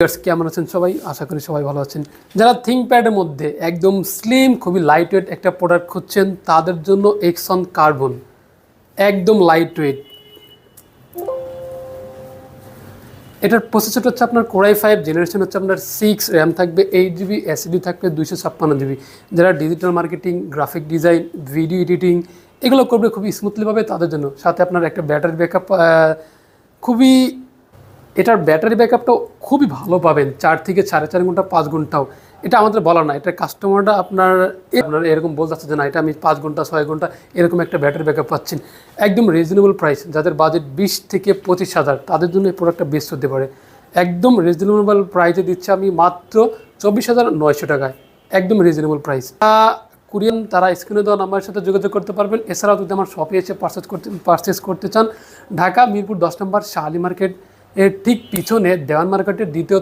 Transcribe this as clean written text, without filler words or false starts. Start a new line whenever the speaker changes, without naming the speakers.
কেমন আছেন সবাই? আশা করি সবাই ভালো আছেন। যারা থিংকপ্যাডের মধ্যে একদম স্লিম, খুবই লাইট ওয়েট একটা প্রোডাক্ট খুঁজছেন, তাদের জন্য এক্সন কার্বন একদম লাইট ওয়েট। এটার প্রসেসর হচ্ছে আপনার কোরাই 5, জেনারেশন হচ্ছে আপনার 6, র্যাম থাকবে 8 GB, এসএসডি থাকবে 256 GB। যারা digital marketing, graphic design, video editing এগুলো করবে খুবই স্মুথলি পাবে তাদের জন্য। সাথে আপনার একটা ব্যাটারি ব্যাকআপ খুবই এটার ব্যাটারি ব্যাকআপটাও খুবই ভালো পাবেন, 4 থেকে 4.5 ঘন্টা, 5 ঘন্টাও। এটা আমাদের বলার না, এটা কাস্টমাররা আপনার এরকম বলতে চাচ্ছে যে না, এটা আমি 5 ঘন্টা 6 ঘন্টা এরকম একটা ব্যাটারি ব্যাকআপ পাচ্ছেন। একদম রিজনেবল প্রাইস, যাদের বাজেট 20 থেকে 25 হাজার তাদের জন্য এই প্রোডাক্টটা বেস্ট হতে পারে। একদম রিজনেবল প্রাইসে দিচ্ছে আমি মাত্র 24,900 টাকায়, একদম রিজনেবল প্রাইস। কুরিয়ান তারা স্ক্রিনে দেওয়া নাম্বারের সাথে যোগাযোগ করতে পারবেন। এছাড়াও যদি আমার শপে এসে পারচেস করতে চান, ঢাকা মিরপুর 10 নম্বর শাহালি মার্কেট এর ঠিক পিছনে দেওয়ান মার্কেটের দ্বিতীয়